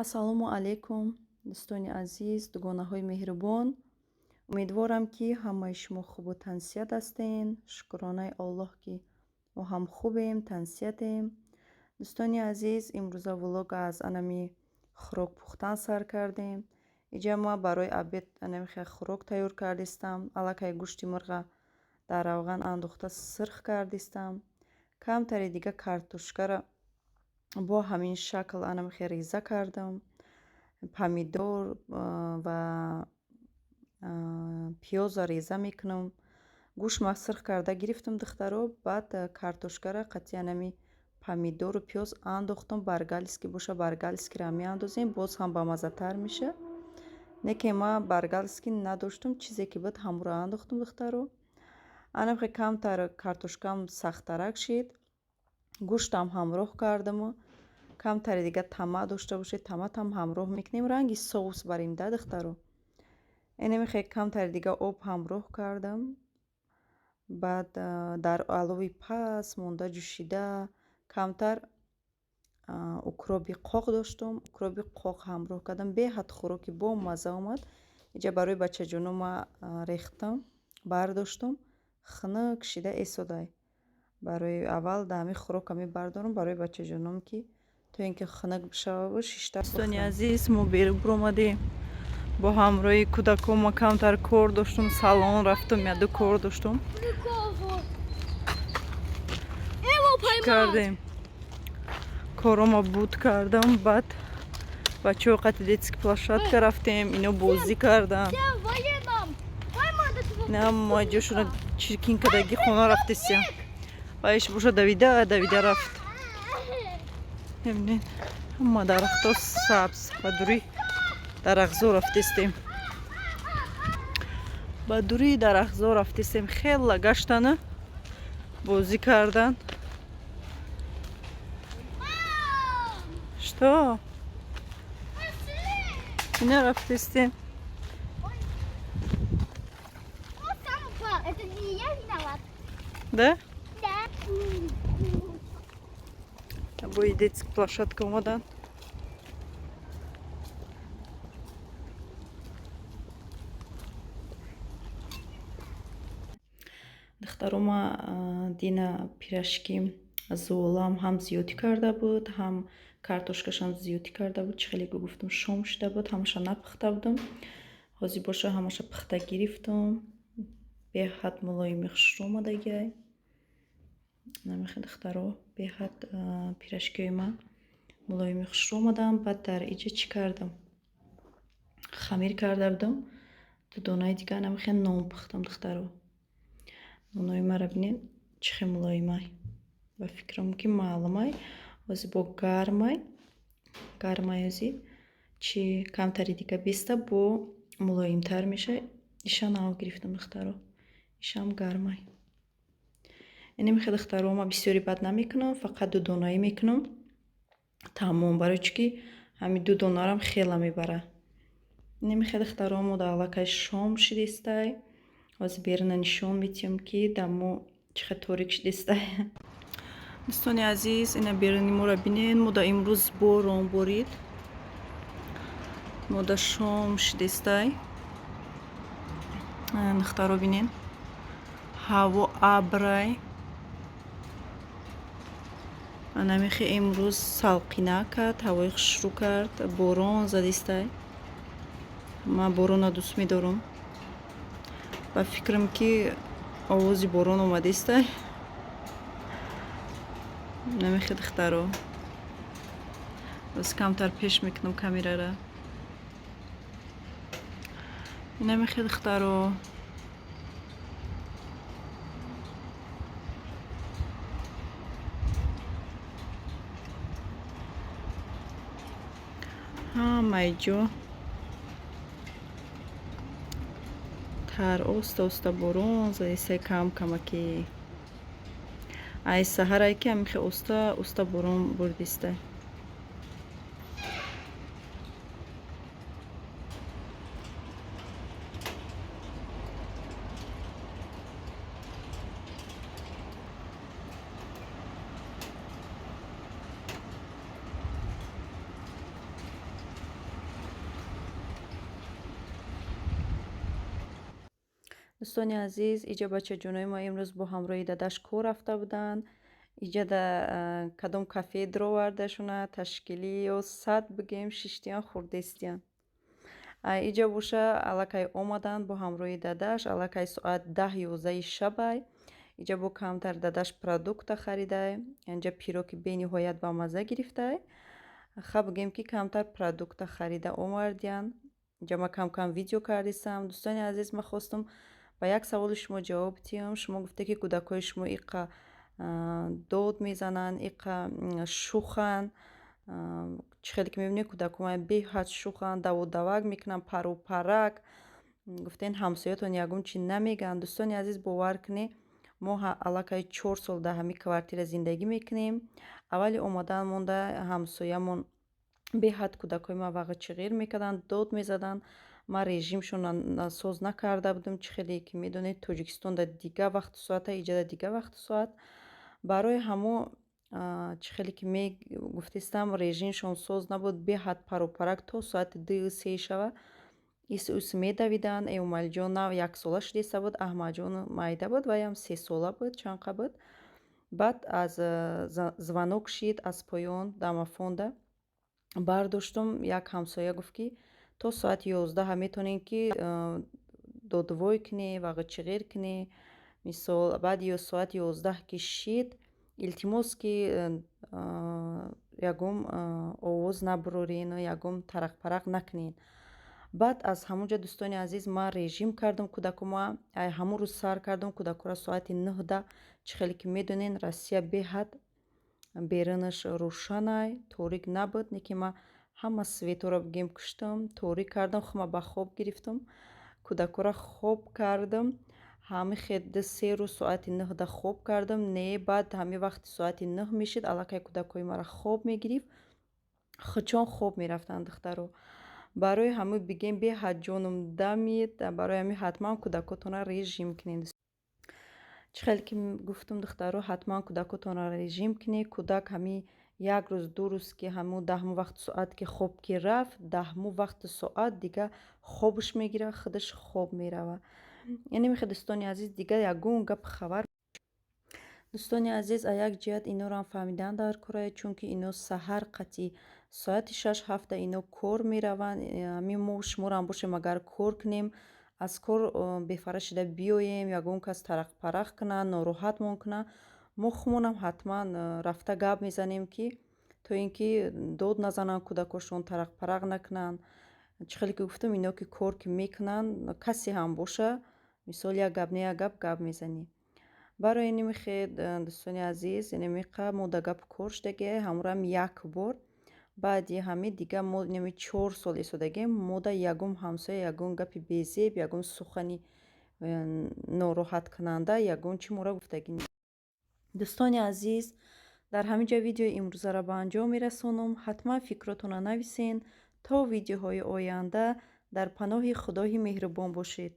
Ассалому алайкум, дӯстони азиз, дугонаҳои меҳрубон. Умедворам, ки ҳамаи шумо хубу тансият ҳастен. Шукронаи Аллоҳ, ки мо ҳам хубем, тансиятем. Дӯстони азиз, имрӯза влога аз анами хӯрок пухтан сар кардем. Иҷа ма барои обед анамихе хӯрок тайёр кардистам. Аллакай гӯшти мурға дар равған андохта сирх кардистам. Камтаре дига картошкара бо ҳамин шакл анамихе реза кардам. Помидор ва пиёза реза мекунам. Гӯшма сирх карда гирифтам духтаро. Баъд картошкара қатъи анами помидору пиёз андохтам. баргалиски боша баргалискира меандозем, боз ҳам бамаззатар меша. Неке ма баргалиски надоштам, чизе ки буд ҳамуро андохтам духтаро. Анамихе камтар картошкам сахтарак шид. Гӯштам ҳамроҳ кардаму камтаре дига тама дошта бошед, таматам ҳамроҳ мекунем. Ранги соус барем да духтаро. Энамихе камтаре дига об ҳамроҳ кардам. Баъд дар алови пас монда ҷӯшида камтар укроби қоқ доштам. Укроби қоқ ҳамроҳ кардам. Беҳад хӯроки бомазза омад. Иҷа барои бачаҷоном рехтам, бардоштам. Хунук шида эсодай. Барои аввал да ҳамин хӯрока мебардорам барои бачаҷоном, ки то ин ки хунук бишава шишта. Дӯстони азиз, мо беру буромадем. Бо ҳамроҳи кӯдакон ма камтар кор доштам. Салон рафтам, яду кор доштам. Кардем. Корома буд кардам. Баъд бачаҳо қатъи детски площадка рафтем. Ино бозӣ кардам. На ма ҷошуна чиркин кадаги хона рафтесем. Ваиш боша давида рафт. Мебинед ҳама дарахтҳо сабз. Ба дури дарахзор рафтестем. Ба дури дарахзор рафтестем. Хела гаштану бозӣ кардан. Что? Ина рафтестем. Это не я виноват. Да? Да. Обои детски площадка омадан. духтарома дина пирашки зуолам ҳам зиёдӣ карда буд, ҳам картошкашам зиёдӣ карда буд. Чӣ хеле гуфтам шом шуда буд. Ҳамаша напухта будам. Ҳозир боша ҳамаша пухта гирифтам. Беҳад мулоими хушрӯ омадагиай. Намехе духтаро беҳад пирашкиёи ман мулоими хушрӯ омадан. Баъд дар иҷа чӣ кардам? Хамир карда будам. Ду донаи дига намехе нон пухтам духтаро. Нонои мара бинед чӣ хел мулоимай. Ба фикрам ки маълумай. Ҳозир бо гармай ҳозир чи камтаре дига биста бо мулоимтар меша. Иша нав гирифтам духтаро. Ишам гармай. Инамихе духтаро ма бисёри бад намекунам. Фақат ду донаи мекунам. Тамом. Барои чӣ ки ҳамин ду донарам хела мебара. Инамихе духтаро мо да аллакай шом шидестай. Ҳозир берина нишон медиҳам ки дамо чӣ хел торик шидестай. дӯстони азиз, ина берини моро бинед. Мо да имрӯз борон борид. Мо да шом шидестай. Духтаро бинед. Ҳаво абрай. Намехе имрӯз салқина кард, ҳавои хушрӯ кард, борон задестай. Ман борона дӯст медорам. Ба фикрам ки овози борон омадестай. Намехе духтаро. Боз камтар пеш мекунам камерара. Намехе духтаро. ҳамаи ҷо тар оста оста борон задестай кам камаки. Ай саҳарай ки ҳамихе оста оста борон бордестай. дӯстони азиз, иҷа бачаҷонои мо имрӯз бо ҳамроҳи дадаш кор рафта буданд. Иҷа да кадом кафе дровардашуна ташкилӣ ё 100 бигем шиштиян хурдестиян. Иҷа боша аллакай омаданд бо ҳамроҳи дадаш, аллакай соат 10-11 шабай. Иҷа бо камтар дадаш продукта харидай, инҷа пироки бениҳоят бамазза гирифтай. Ха бигем ки камтар продукта харида омардиян. Инҷа ма кам-кам видео кардисам. Дӯстони азиз, ма хостум ба як саволи шумо ҷавоб диҳам. Шумо гуфта, ки кӯдакҳои шумо иққа дод мезананд, иққа шуханд. Чӣ хеле ки мебинед кӯдакҳо беҳад шуханд, даводавак мекунанд, пару-парак. Гуфтен ҳамсоятон ягон чӣ намегӯянд. Дӯстони азиз, бовар кунед, мо аллакай 4 сол дар ҳамин квартира зиндагӣ мекунем. Аввали омадан монда ҳамсоямон беҳад кӯдакҳои ман вағачиғир мекарданд, дод мезаданд. Ман режимшон насоз накарда будам. Чӣ хеле ки медонед Тоҷикистон дар дигар вақту соата, иҷа дар дигар вақту соат. Барои ҳамо чӣ хеле ки гуфтистам режимшон соз набуд, беҳад пару-парак то соати 2-3 шава ис медавиданд. Эмомалиҷон нав 1 сола шудеста буд, Аҳмадҷон майда буд, ваям 3 сола буд, чанқа буд. Баъд аз звонок шид аз поён домофонда бардоштум. Як ҳамсоя гуфт, ки то соати 11 метавонем ки додвой кунӣ, вағачиғир кунӣ. Мисол баъди соати 11 ки шид, илтимос ки ягон овоз набурорен, ягон тарақпарақ накунед. Баъд аз ҳамонҷа дӯстони азиз, ман режим кардам кӯдакома, ҳамон рӯз сар кардам кӯдакҳоро соати 9. Чӣ хеле ки медонен Россия беҳад берунаш рӯшанай, торик набуд. Не ки ман ҳама светоро бигем куштам, торик кардам, хума ба хоб гирифтам, кӯдакҳоро хоб кардам. Ҳамин хел 2-3 рӯз соати 9 хоб кардам. Не баъд ҳамин вақти соати 9 мешид, аллакай кӯдакҳои маро хоб мегирифт, хучон хоб мерафтанд духтаро. Барои ҳамин бигем беҳад ҷонам дамид. Барои ҳамин ҳатман кӯдакотонро режим кунед. Чӣ хеле ки гуфтам духтаро, ҳатман кӯдакотонро режим кунед. Кӯдак ҳамин 1 рӯз 2 рӯз ки ҳамон 10 вақту соат ки хоб ки рафт, 10 вақту соат дигар хобш мегирад, худаш хоб меравад. Яъне мехоҳед дӯстони азиз, дигар ягон гап хабар. дӯстони азиз, аз як ҷиҳат иноро фаҳмидан дар корае, чунки ино саҳар қатъи соати 6-7 ино кор мераванд. Ҳамин мо шуморо бошем агар кор кунем, аз кор бефара шуда биёем, ягон кас тарақпарақ кунад, нороҳатмон кунад, мо худмонам ҳатман рафта гап мезанем, ки то ин ки дод назананд, кӯдакошон тарақпарақ накунанд. Чӣ хеле ки гуфтам, ино ки кор ки мекунанд, касе ҳам боша, мисол як гап не як гап мезанӣ. Барои ин мехоҳед дӯстони азиз, qa мо да гап кор шудагӣ ҳамурам як бор. Баъди ҳамин дигар мо 4 сол истодагем, мо да ягон ҳамсоя ягон гапи безеб, ягон сухани нороҳаткунанда, ягон чӣ мора гуфтагӣ не. дӯстони азиз, дар ҳамин ҷо видеои имрӯзаро ба анҷом мерасонам. ҳатман фикротонро нависен. То видеоҳои оянда дар паноҳи Худои меҳрубон бошед.